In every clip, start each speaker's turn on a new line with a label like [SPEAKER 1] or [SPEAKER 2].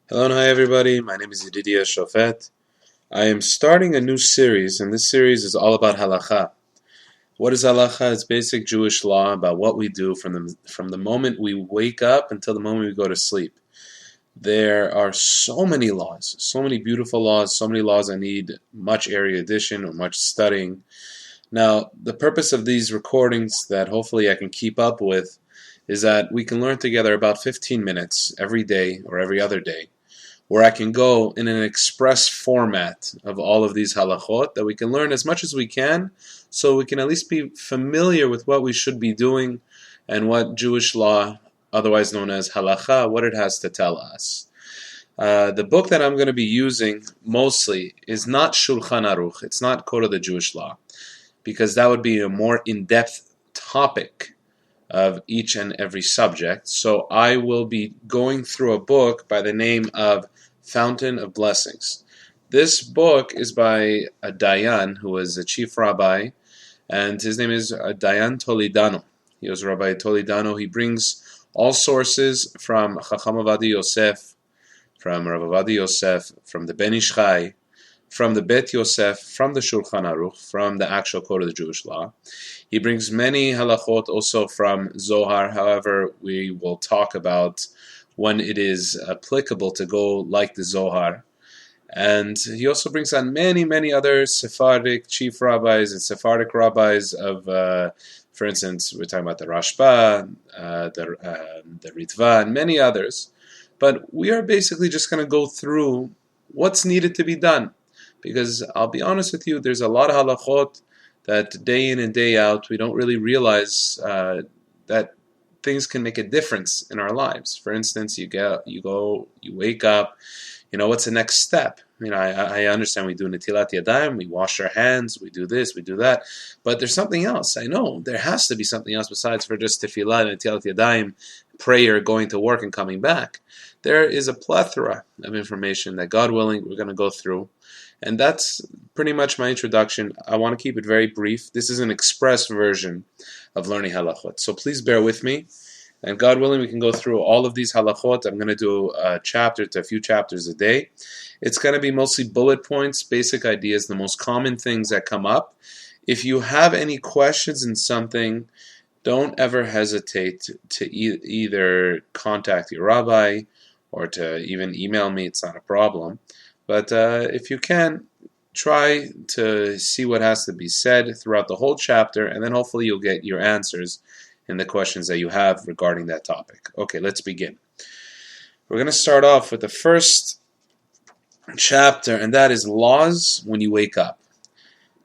[SPEAKER 1] Hello and hi everybody, my name is Yedidia Shofet. I am starting a new series, and this series is all about Halacha. What is Halacha? It's basic Jewish law about what we do from the moment we wake up until the moment we go to sleep. There are so many laws, so many beautiful laws, so many laws that need much erudition or much studying. Now, the purpose of these recordings that hopefully I can keep up with is that we can learn together about 15 minutes every day or every other day, where I can go in an express format of all of these halachot, that we can learn as much as we can, so we can at least be familiar with what we should be doing and what Jewish law, otherwise known as halacha, what it has to tell us. The book that I'm going to be using mostly is not Shulchan Aruch, it's not Code of the Jewish Law, because that would be a more in-depth topic of each and every subject. So I will be going through a book by the name of Fountain of Blessings. This book is by a Dayan who was a chief rabbi, and his name is Dayan Toledano. He was Rabbi Toledano. He brings all sources from Chacham Avadi Yosef, from Rav Avadi Yosef, from the Ben Ish Chai, from the Bet Yosef, from the Shulchan Aruch, from the actual Code of the Jewish Law. He brings many halachot also from Zohar. However, we will talk about when it is applicable to go like the Zohar. And he also brings on many, many other Sephardic chief rabbis and Sephardic rabbis of, for instance, we're talking about the Rashba, the Ritva, and many others. But we are basically just going to go through what's needed to be done. Because I'll be honest with you, there's a lot of halachot that day in and day out we don't really realize that things can make a difference in our lives. For instance, you wake up, what's the next step? I understand we do NETILA yadayim, we wash our hands, we do this, we do that, but there's something else. I know there has to be something else besides for just TEFILLA and NETILA yadayim, prayer, going to work and coming back. There is a plethora of information that, God willing, we're going to go through. And that's pretty much my introduction. I want to keep it very brief. This is an express version of learning halachot. So please bear with me. And God willing, we can go through all of these halachot. I'm going to do a few chapters a day. It's going to be mostly bullet points, basic ideas, the most common things that come up. If you have any questions in something, don't ever hesitate to either contact your rabbi or to even email me. It's not a problem. But if you can, try to see what has to be said throughout the whole chapter, and then hopefully you'll get your answers in the questions that you have regarding that topic. Okay, let's begin. We're going to start off with the first chapter, and that is laws when you wake up.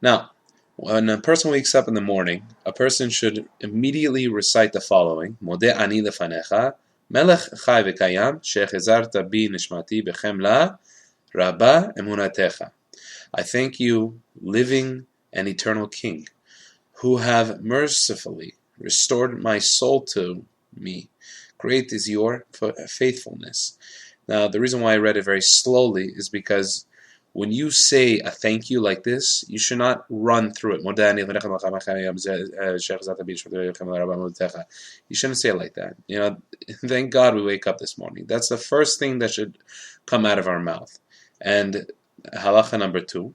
[SPEAKER 1] Now, when a person wakes up in the morning, a person should immediately recite the following: Modeh ani lefanecha, melech chai v'kayam, shechezarta bi nishmati b'chemla, Rabba emunatecha. I thank you, living and eternal King, who have mercifully restored my soul to me. Great is your faithfulness. Now, the reason why I read it very slowly is because when you say a thank you like this, you should not run through it. You shouldn't say it like that. Thank God we wake up this morning. That's the first thing that should come out of our mouth. And halacha number 2,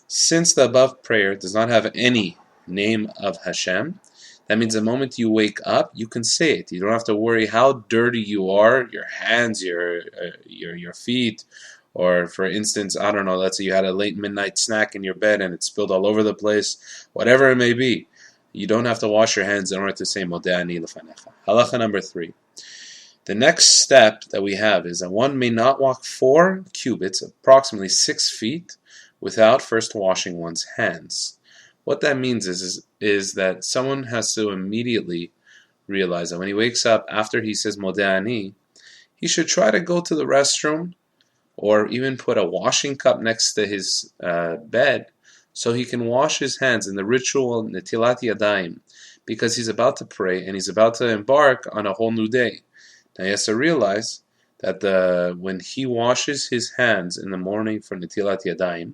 [SPEAKER 1] since the above prayer does not have any name of Hashem, that means the moment you wake up, you can say it. You don't have to worry how dirty you are, your hands, your feet, or for instance, I don't know, let's say you had a late midnight snack in your bed and it spilled all over the place, whatever it may be. You don't have to wash your hands in order to say Modeh ani lefanecha. Halacha number 3. The next step that we have is that one may not walk 4 cubits, approximately 6 feet, without first washing one's hands. What that means is that someone has to immediately realize that when he wakes up, after he says Modeh ani, he should try to go to the restroom or even put a washing cup next to his bed so he can wash his hands in the ritual Netilat Yadayim, because he's about to pray and he's about to embark on a whole new day. Now he has to realize that when he washes his hands in the morning for Netilat Yadayim,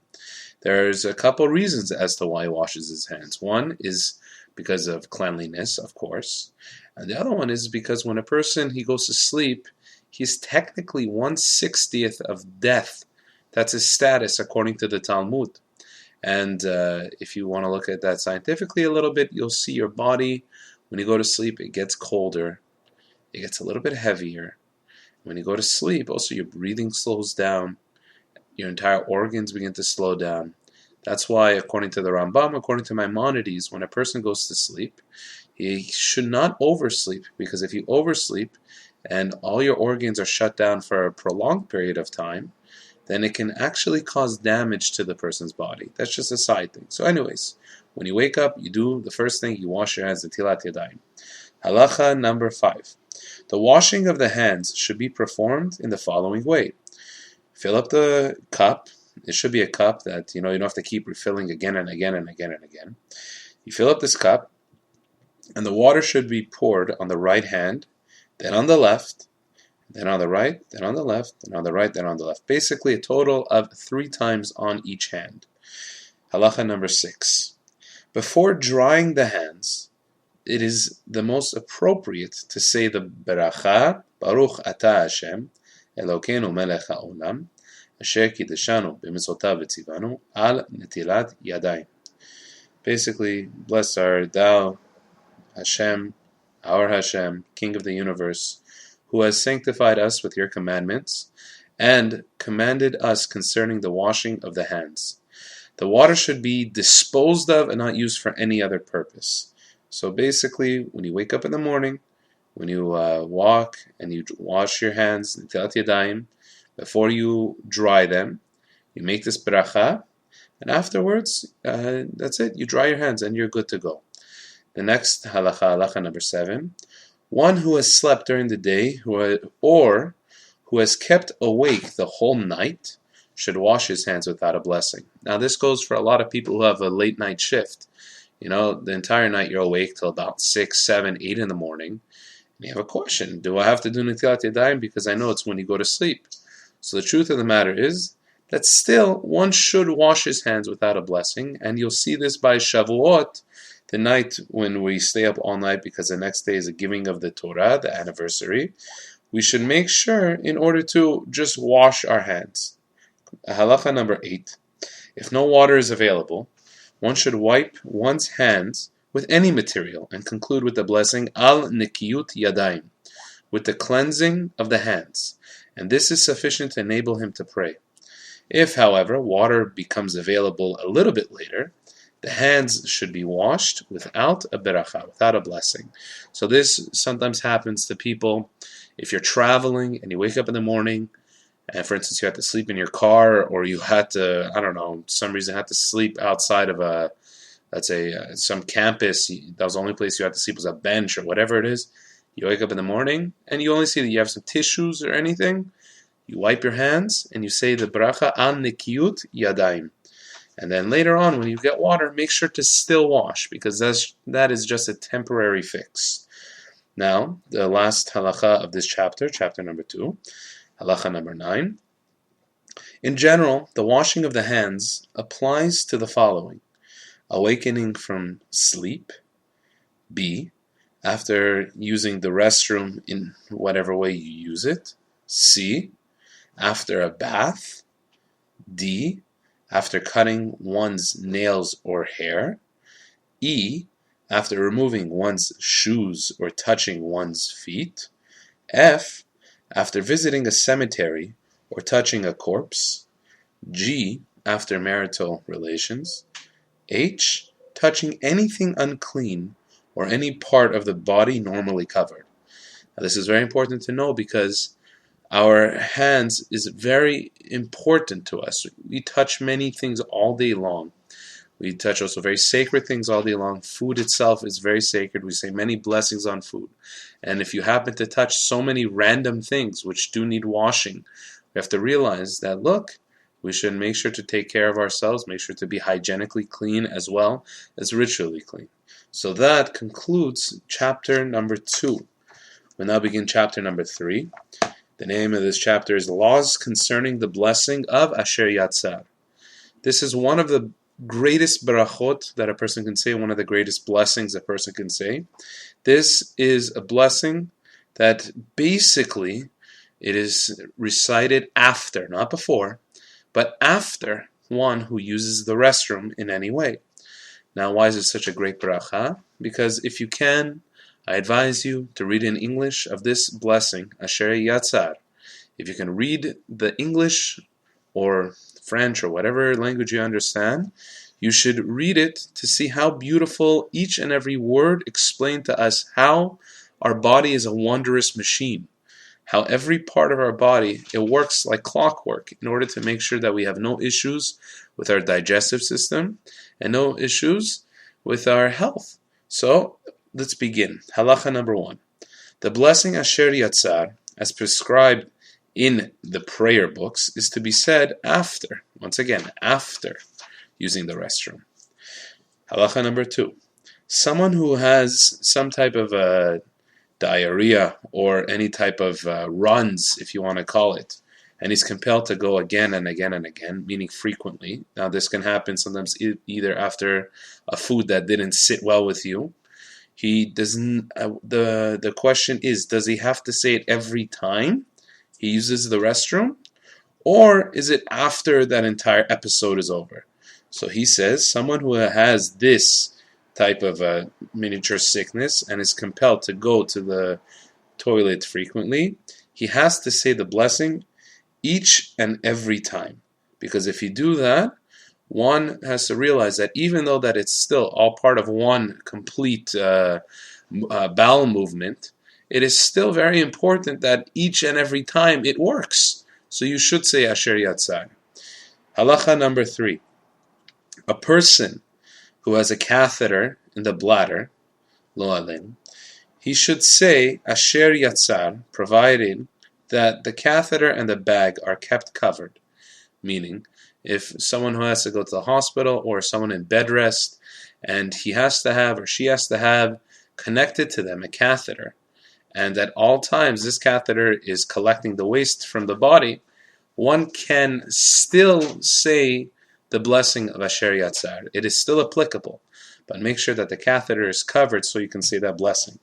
[SPEAKER 1] there's a couple reasons as to why he washes his hands. One is because of cleanliness, of course. And the other one is because when a person, he goes to sleep, he's technically 1/60th of death. That's his status according to the Talmud. And if you want to look at that scientifically a little bit, you'll see your body, when you go to sleep, it gets colder. It gets a little bit heavier. When you go to sleep, also your breathing slows down. Your entire organs begin to slow down. That's why, according to the Rambam, according to Maimonides, when a person goes to sleep, he should not oversleep, because if you oversleep and all your organs are shut down for a prolonged period of time, then it can actually cause damage to the person's body. That's just a side thing. So anyways, when you wake up, you do the first thing, you wash your hands, NETILAT yadayim. Halacha number 5. The washing of the hands should be performed in the following way. Fill up the cup. It should be a cup that you don't have to keep refilling again and again and again and again. You fill up this cup, and the water should be poured on the right hand, then on the left, then on the right, then on the left, then on the right, then on the left. Basically a total of 3 times on each hand. Halacha number 6. Before drying the hands, it is the most appropriate to say the beracha, Baruch Ata Hashem, Elokeinu melech haolam, asher kiddushanu b'mitzvotav v'tzivanu, al netilat yadayim. Basically, blessed art thou, Hashem, our Hashem, King of the universe, who has sanctified us with your commandments, and commanded us concerning the washing of the hands. The water should be disposed of and not used for any other purpose. So basically, when you wake up in the morning, when you walk and you wash your hands, netilat yadayim, before you dry them, you make this beracha, and afterwards, that's it. You dry your hands and you're good to go. The next halacha number 7. One who has slept during the day or who has kept awake the whole night should wash his hands without a blessing. Now this goes for a lot of people who have a late night shift. The entire night you're awake till about 6, 7, 8 in the morning. And you have a question. Do I have to do netilat yadayim? Because I know it's when you go to sleep. So the truth of the matter is that still one should wash his hands without a blessing. And you'll see this by Shavuot, the night when we stay up all night because the next day is the giving of the Torah, the anniversary. We should make sure in order to just wash our hands. Halacha number 8. If no water is available, one should wipe one's hands with any material and conclude with the blessing al nikiyut yadayim, with the cleansing of the hands, and this is sufficient to enable him to pray. If, however, water becomes available a little bit later, the hands should be washed without a beracha, without a blessing. So this sometimes happens to people if you're traveling and you wake up in the morning, and for instance, you had to sleep in your car, or you had to, some reason had to sleep outside of some campus. That was the only place you had to sleep was a bench or whatever it is. You wake up in the morning and you only see that you have some tissues or anything. You wipe your hands and you say the bracha al nikiyut yadayim. And then later on, when you get water, make sure to still wash, because that is just a temporary fix. Now, the last halacha of this chapter, chapter number 2, halacha number 9. In general, the washing of the hands applies to the following: awakening from sleep, B, after using the restroom in whatever way you use it, C, after a bath, D, after cutting one's nails or hair, E, after removing one's shoes or touching one's feet, F, after visiting a cemetery or touching a corpse, G, after marital relations, H, touching anything unclean or any part of the body normally covered. Now, this is very important to know because our hands is very important to us. We touch many things all day long. We touch also very sacred things all day long. Food itself is very sacred. We say many blessings on food. And if you happen to touch so many random things which do need washing, we have to realize that, look, we should make sure to take care of ourselves, make sure to be hygienically clean as well as ritually clean. So that concludes chapter number 2. We'll now begin chapter number 3. The name of this chapter is Laws Concerning the Blessing of Asher YATZAR. This is one of the greatest barachot that a person can say, one of the greatest blessings a person can say. This is a blessing that basically it is recited after, not before, but after one who uses the restroom in any way. Now, why is it such a great bracha? Because if you can, I advise you to read in English of this blessing, Asher YATZAR. If you can read the English or French or whatever language you understand, you should read it to see how beautiful each and every word explained to us how our body is a wondrous machine. How every part of our body, it works like clockwork in order to make sure that we have no issues with our digestive system and no issues with our health. So, let's begin. Halacha number 1. The blessing Asher YATZAR, as prescribed in the prayer books, is to be said after, once again, after using the restroom. Halacha number 2. Someone who has some type of diarrhea or any type of runs, if you want to call it, and he's compelled to go again and again and again, meaning frequently. Now this can happen sometimes either after a food that didn't sit well with you. He doesn't. The question is, does he have to say it every time he uses the restroom, or is it after that entire episode is over? So he says, someone who has this type of a miniature sickness and is compelled to go to the toilet frequently, he has to say the blessing each and every time. Because if you do that, one has to realize that even though that it's still all part of one complete bowel movement, it is still very important that each and every time it works. So you should say Asher YATZAR. Halacha number 3. A person who has a catheter in the bladder, lo alem, he should say Asher YATZAR, provided that the catheter and the bag are kept covered. Meaning, if someone who has to go to the hospital or someone in bed rest, and he has to have or she has to have connected to them a catheter, and at all times this catheter is collecting the waste from the body, one can still say the blessing of Asher YATZAR. It is still applicable, but make sure that the catheter is covered so you can say that blessing.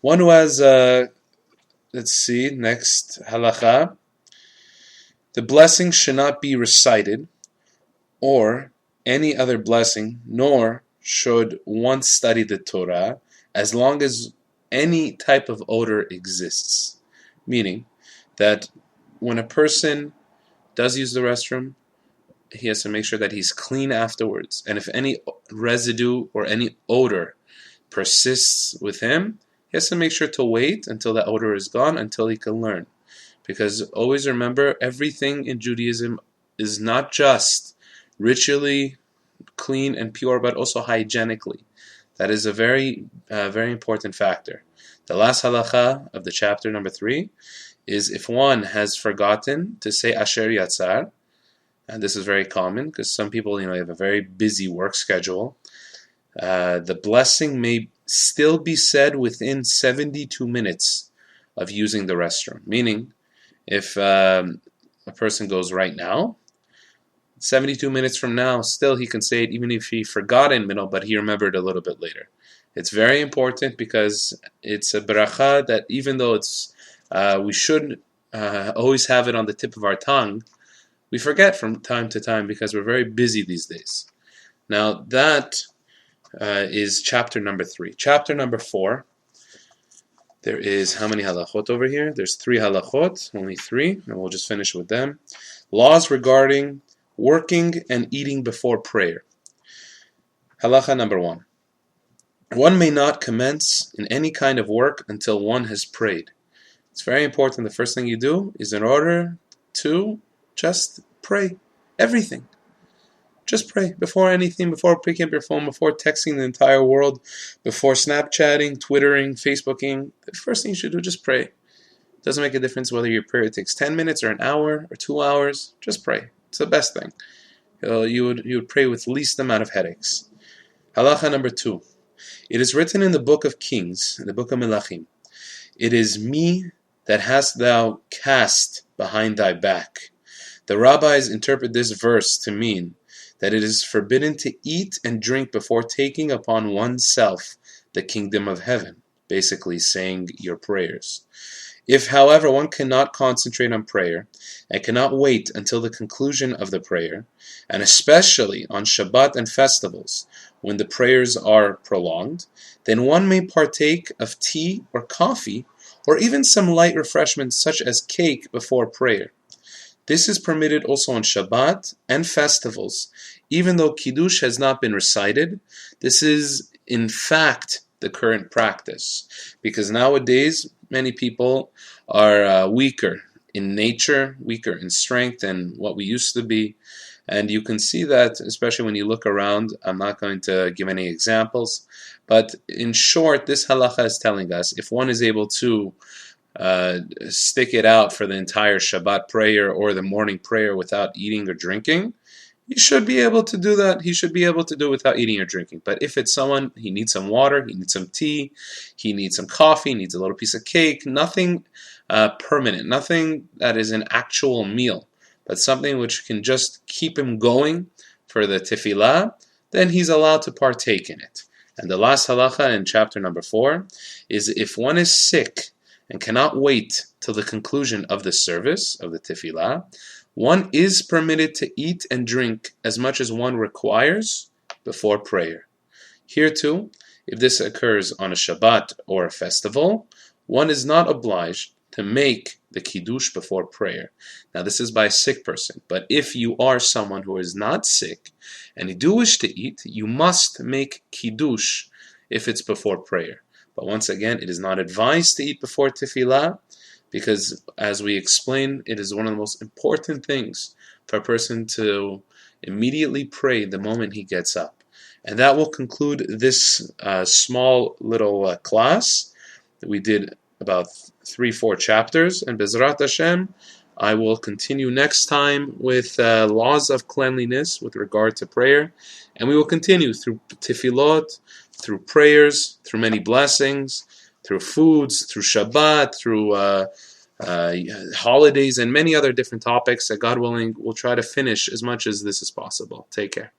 [SPEAKER 1] One who has, let's see, next halacha, the blessing should not be recited or any other blessing, nor should one study the Torah as long as any type of odor exists. Meaning that when a person does use the restroom, he has to make sure that he's clean afterwards. And if any residue or any odor persists with him, he has to make sure to wait until that odor is gone, until he can learn. Because always remember, everything in Judaism is not just ritually clean and pure, but also hygienically. That is a very, very important factor. The last halacha of the chapter number 3 is if one has forgotten to say Asher YATZAR, and this is very common because some people, have a very busy work schedule. The blessing may still be said within 72 minutes of using the restroom. Meaning, if a person goes right now, 72 minutes from now, still he can say it even if he forgot in middle, but he remembered a little bit later. It's very important because it's a bracha that even though it's we should always have it on the tip of our tongue, we forget from time to time because we're very busy these days. Now that is chapter number 3. Chapter number 4, there is how many halachot over here? There's 3 halachot, only 3, and we'll just finish with them. Laws regarding working and eating before prayer. Halacha number 1. One may not commence in any kind of work until one has prayed. It's very important. The first thing you do is in order to just pray. Everything. Just pray. Before anything, before picking up your phone, before texting the entire world, before Snapchatting, Twittering, Facebooking, the first thing you should do, just pray. It doesn't make a difference whether your prayer takes 10 minutes or an hour or 2 hours. Just pray. It's the best thing. You would pray with least amount of headaches. Halacha number 2. It is written in the book of Kings, in the book of Melachim, it is me that hast thou cast behind thy back. The rabbis interpret this verse to mean that it is forbidden to eat and drink before taking upon oneself the kingdom of heaven, basically saying your prayers. If, however, one cannot concentrate on prayer and cannot wait until the conclusion of the prayer, and especially on Shabbat and festivals when the prayers are prolonged, then one may partake of tea or coffee or even some light refreshments such as cake before prayer. This is permitted also on Shabbat and festivals, even though Kiddush has not been recited. This is, in fact, the current practice, because nowadays many people are weaker in nature, weaker in strength than what we used to be. And you can see that, especially when you look around. I'm not going to give any examples, but in short, this halacha is telling us if one is able to stick it out for the entire Shabbat prayer or the morning prayer without eating or drinking, he should be able to do that. He should be able to do it without eating or drinking. But if it's someone, he needs some water, he needs some tea, he needs some coffee, he needs a little piece of cake, nothing permanent, nothing that is an actual meal, but something which can just keep him going for the TEFILLA, then he's allowed to partake in it. And the last halacha in chapter number 4 is if one is sick and cannot wait till the conclusion of the service, of the TEFILLA, one is permitted to eat and drink as much as one requires before prayer. Here too, if this occurs on a Shabbat or a festival, one is not obliged to make the Kiddush before prayer. Now this is by a sick person, but if you are someone who is not sick and you do wish to eat, you must make Kiddush if it's before prayer. But once again, it is not advised to eat before TEFILLA, because as we explained, it is one of the most important things for a person to immediately pray the moment he gets up. And that will conclude this small little class that we did about 3-4 chapters. And Bezrat Hashem, I will continue next time with laws of cleanliness with regard to prayer. And we will continue through tefillot, through prayers, through many blessings, through foods, through Shabbat, through holidays, and many other different topics that, God willing, we'll try to finish as much as this is possible. Take care.